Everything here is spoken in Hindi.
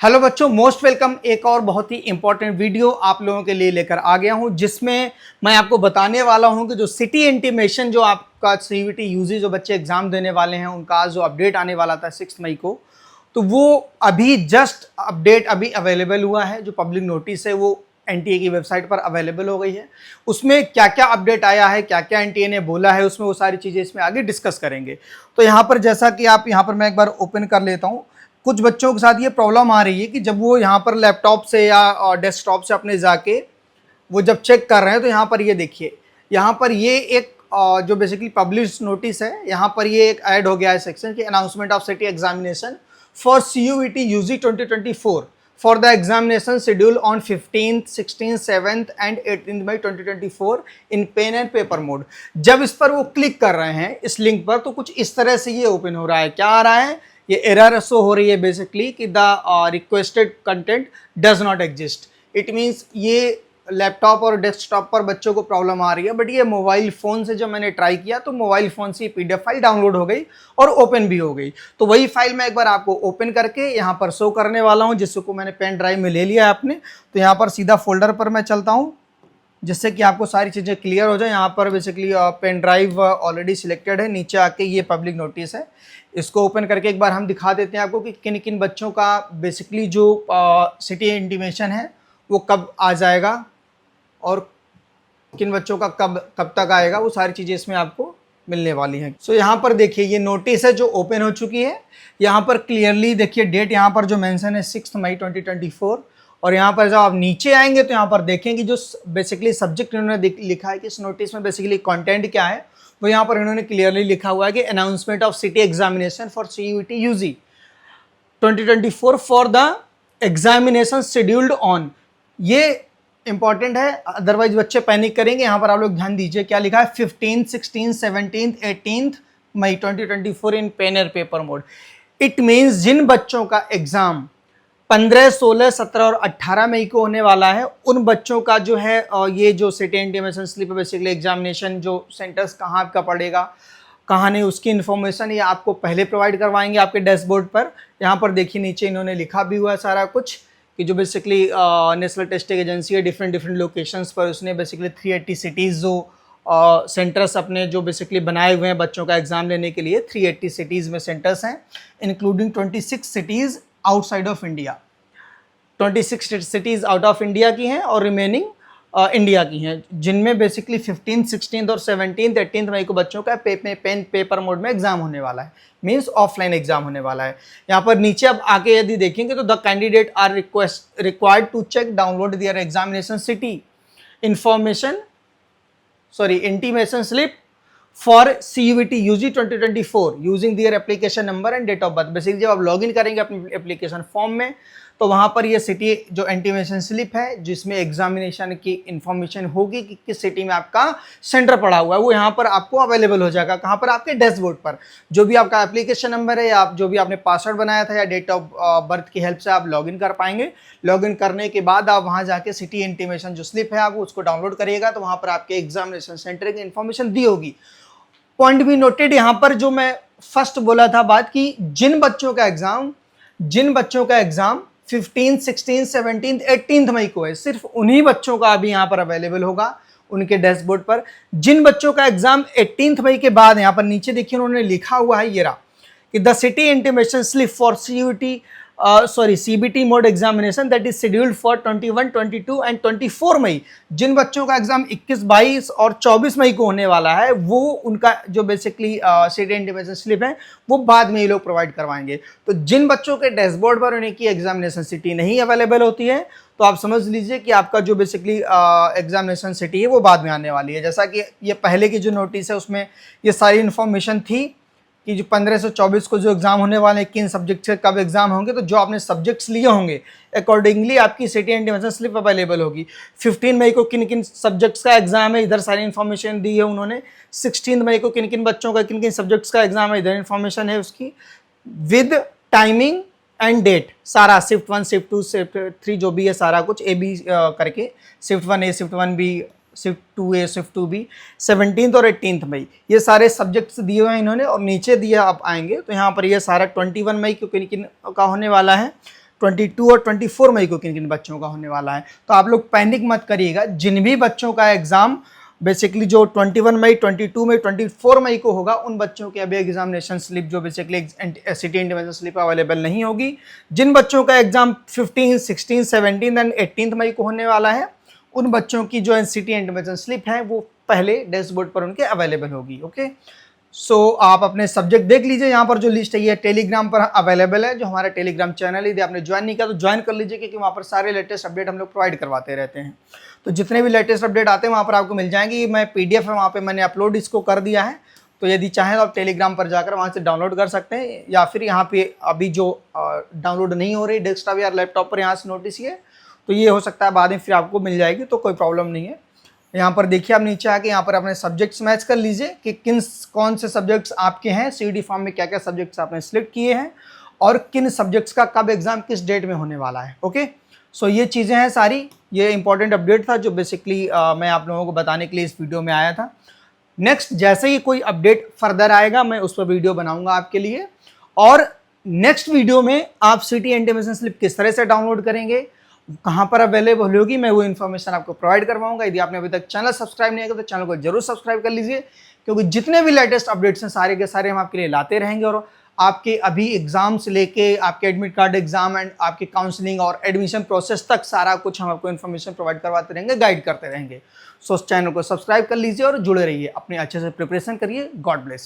हेलो बच्चों, मोस्ट वेलकम। एक और बहुत ही इंपॉर्टेंट वीडियो आप लोगों के लिए लेकर आ गया हूं, जिसमें मैं आपको बताने वाला हूं कि जो सिटी इंटीमेशन जो आपका सीयूईटी यूजी जो बच्चे एग्जाम देने वाले हैं उनका आज जो अपडेट आने वाला था 6 मई को, तो वो अभी जस्ट अपडेट अभी अवेलेबल हुआ है। जो पब्लिक नोटिस है वो एनटीए की वेबसाइट पर अवेलेबल हो गई है। उसमें क्या क्या अपडेट आया है, क्या क्या एनटीए ने बोला है, उसमें वो सारी चीज़ें इसमें आगे डिस्कस करेंगे। तो यहाँ पर जैसा कि आप यहाँ पर मैं एक बार ओपन कर लेता हूँ। कुछ बच्चों के साथ ये प्रॉब्लम आ रही है कि जब वो यहाँ पर लैपटॉप से या डेस्कटॉप से अपने जाके वो जब चेक कर रहे हैं तो यहाँ पर ये देखिए, यहाँ पर ये एक जो बेसिकली पब्लिश नोटिस है, यहाँ पर ये एक ऐड हो गया है सेक्शन की announcement of city examination for CUET UG 2024 for the examination schedule on 15th, 16th, 7th and 18th May 2024 in pen and paper mode. जब इस पर वो क्लिक कर रहे हैं इस लिंक पर, तो कुछ इस तरह से ये ओपन हो रहा है। क्या आ रहा है? ये एरर शो हो रही है बेसिकली कि the requested content does not exist. It means ये लैपटॉप और डेस्कटॉप पर बच्चों को प्रॉब्लम आ रही है, बट ये मोबाइल फ़ोन से जब मैंने ट्राई किया तो मोबाइल फ़ोन से PDF फाइल डाउनलोड हो गई और ओपन भी हो गई। तो वही फाइल मैं एक बार आपको ओपन करके यहाँ पर शो करने वाला हूँ, जिसको मैंने पेन ड्राइव में ले लिया है आपने। तो यहाँ पर सीधा फोल्डर पर मैं चलता हूँ, जिससे कि आपको सारी चीज़ें क्लियर हो जाए। यहाँ पर basically pen drive already selected है, नीचे आके ये पब्लिक नोटिस है। इसको ओपन करके एक बार हम दिखा देते हैं आपको कि किन किन बच्चों का बेसिकली जो सिटी इंटीमेशन है वो कब आ जाएगा और किन बच्चों का कब तक आएगा, वो सारी चीज़ें इसमें आपको मिलने वाली हैं। सो यहाँ पर देखिए ये नोटिस है जो ओपन हो चुकी है। यहाँ पर क्लियरली देखिए डेट यहाँ पर जो मेंशन है 6 मई 2024। और यहाँ पर जब आप नीचे आएंगे तो यहाँ पर देखेंगे जो बेसिकली सब्जेक्ट इन्होंने लिखा है कि इस नोटिस में बेसिकली कंटेंट क्या है, वो यहाँ पर इन्होंने क्लियरली लिखा हुआ है कि announcement of city examination for CUET UG 2024 for the examination scheduled on. ये इंपॉर्टेंट है, अदरवाइज बच्चे पैनिक करेंगे। यहाँ पर आप लोग ध्यान दीजिए क्या लिखा है, 15th, 16th, 17th, 18th May 2024 in pen and paper mode. It means जिन बच्चों का एग्जाम 15, 16, 17 और 18 मई को होने वाला है, उन बच्चों का जो है ये जो city intimation slip basically examination जो सेंटर्स कहाँ आपका पड़ेगा कहाँ नहीं, उसकी इन्फॉर्मेशन ये आपको पहले प्रोवाइड करवाएंगे आपके डैशबोर्ड पर। यहाँ पर देखिए नीचे इन्होंने लिखा भी हुआ है सारा कुछ कि जो बेसिकली नेशनल टेस्टिंग एजेंसी है डिफरेंट लोकेशंस पर उसने बेसिकली 380 सिटीज़ जो सेंटर्स अपने जो बेसिकली बनाए हुए हैं बच्चों का एग्जाम लेने के लिए, 380 सिटीज़ में सेंटर्स हैं, including 26 cities outside of India. 26 cities out of India की हैं और रिमेनिंग इंडिया की हैं, जिनमें बेसिकली 15th, 16th और 17th, 18th मई को बच्चों का पेन पेपर मोड में एग्जाम होने वाला है, मींस ऑफलाइन एग्जाम होने वाला है। यहाँ पर नीचे अब आके यदि देखेंगे तो the candidate are required to check download their examination city intimation slip for CUET UG 2024 using their application number and date of birth. Basically जब आप लॉगिन करेंगे अपनी एप्लीकेशन फॉर्म में तो वहाँ पर ये सिटी जो इंटीमेशन स्लिप है जिसमें एग्जामिनेशन की इन्फॉर्मेशन होगी कि किस सिटी में आपका सेंटर पड़ा हुआ है, वो यहाँ पर आपको अवेलेबल हो जाएगा। कहाँ पर? आपके डैशबोर्ड पर। जो भी आपका एप्लीकेशन नंबर है या आप जो भी आपने पासवर्ड बनाया था या डेट ऑफ बर्थ की हेल्प से आप लॉगिन कर पाएंगे। लॉगिन करने के बाद आप वहाँ जाके सिटी इंटीमेशन जो स्लिप है आप उसको डाउनलोड करिएगा, तो वहाँ पर आपके एग्जामिनेशन सेंटर की इन्फॉर्मेशन दी होगी। पॉइंट भी नोटेड यहाँ पर, जो मैं फर्स्ट बोला था बात कि जिन बच्चों का एग्जाम 15, 16, 17, 18 मई को है, सिर्फ उन्हीं बच्चों का अभी यहाँ पर अवेलेबल होगा उनके डैशबोर्ड पर। जिन बच्चों का एग्जाम 18 मई के बाद, यहाँ पर नीचे देखिए उन्होंने लिखा हुआ है ये रहा कि the city intimation slip for CBT mode examination that is scheduled for 21, 22 and 24 मई। जिन बच्चों का एग्जाम 21, 22 और 24 मई को होने वाला है, वो उनका जो बेसिकली सिटी इंटीमेशन स्लिप है वो बाद में ये लोग प्रोवाइड करवाएंगे। तो जिन बच्चों के डैशबोर्ड पर उनकी एग्जामिनेशन सिटी नहीं अवेलेबल होती है, तो आप समझ लीजिए कि आपका जो बेसिकली एग्जामिनेशन सिटी है वो बाद में आने वाली है। जैसा कि ये पहले की जो नोटिस है उसमें ये सारी इन्फॉर्मेशन थी कि जो 15 से 24 को जो एग्जाम होने वाले हैं, किन सब्जेक्ट से कब एग्जाम होंगे, तो जो आपने सब्जेक्ट्स लिए होंगे अकॉर्डिंगली आपकी सिटी इंटीमेशन स्लिप अवेलेबल होगी। 15 मई को किन किन सब्जेक्ट्स का एग्जाम है, इधर सारी इन्फॉर्मेशन दी है उन्होंने। 16 मई को किन किन बच्चों का किन किन सब्जेक्ट्स का एग्जाम है, इधर इन्फॉर्मेशन है उसकी विद टाइमिंग एंड डेट, सारा शिफ्ट 1, शिफ्ट 2, शिफ्ट 3 जो भी है सारा कुछ AB करके, shift 1A, shift 1B, shift 2A, shift 2B, 17 और 18 मई, ये सारे सब्जेक्ट्स दिए हुए हैं इन्होंने। और नीचे दिया आप आएंगे तो यहाँ पर ये सारा 21 मई को किन किन का होने वाला है, 22 और 24 मई को किन किन बच्चों का होने वाला है। तो आप लोग पैनिक मत करिएगा, जिन भी बच्चों का एग्जाम बेसिकली जो 21 मई, 22 मई, 24 मई को होगा, उन बच्चों के अभी एग्जामिनेशन स्लिप जो basically city intimation slip available नहीं होगी। जिन बच्चों का एग्जाम 15, 16, 17 एंड 18 मई को होने वाला है, उन बच्चों की जो सिटी इंटीमेशन स्लिप है वो पहले डैशबोर्ड पर उनके अवेलेबल होगी। ओके, सो आप अपने सब्जेक्ट देख लीजिए, यहाँ पर जो लिस्ट है ये टेलीग्राम पर अवेलेबल है, जो हमारा टेलीग्राम चैनल है। यदि आपने ज्वाइन नहीं किया तो ज्वाइन कर लीजिए, क्योंकि वहाँ पर सारे लेटेस्ट अपडेट हम लोग प्रोवाइड करवाते रहते हैं। तो जितने भी लेटेस्ट अपडेट आते हैं वहाँ पर आपको मिल जाएंगे। मैं PDF है वहाँ पे मैंने अपलोड इसको कर दिया है, तो यदि चाहें तो आप टेलीग्राम पर जाकर वहाँ से डाउनलोड कर सकते हैं, या फिर यहाँ पे अभी जो डाउनलोड नहीं हो रही डेस्कटॉप या लैपटॉप पर यहाँ से नोटिस ये, तो ये हो सकता है बाद में फिर आपको मिल जाएगी, तो कोई प्रॉब्लम नहीं है। यहाँ पर देखिए, आप नीचे आके यहाँ पर अपने सब्जेक्ट्स मैच कर लीजिए कि कौन से सब्जेक्ट्स आपके हैं, CUET फॉर्म में क्या क्या सब्जेक्ट्स आपने सिलेक्ट किए हैं और किन सब्जेक्ट्स का कब एग्जाम किस डेट में होने वाला है। ओके, सो ये चीज़ें हैं सारी, ये इंपॉर्टेंट अपडेट था जो बेसिकली मैं आप लोगों को बताने के लिए इस वीडियो में आया था। नेक्स्ट जैसे ही कोई अपडेट फर्दर आएगा मैं उस पर वीडियो बनाऊंगा आपके लिए, और नेक्स्ट वीडियो में आप सिटी इंटीमेशन स्लिप किस तरह से डाउनलोड करेंगे, कहाँ पर अवेलेबल होगी, मैं वो इन्फॉर्मेशन आपको प्रोवाइड करवाऊंगा। यदि आपने अभी तक चैनल सब्सक्राइब नहीं किया तो चैनल को जरूर सब्सक्राइब कर लीजिए, क्योंकि जितने भी लेटेस्ट अपडेट्स हैं सारे के सारे हम आपके लिए लाते रहेंगे, और आपके अभी एग्जाम से लेके आपके एडमिट कार्ड एग्जाम एंड आपके काउंसलिंग और एडमिशन प्रोसेस तक सारा कुछ हम आपको इन्फॉर्मेशन प्रोवाइड करवाते रहेंगे, गाइड करते रहेंगे। सो उस चैनल को सब्सक्राइब कर लीजिए और जुड़े रहिए, अपने अच्छे से प्रिपरेशन करिए। God bless you.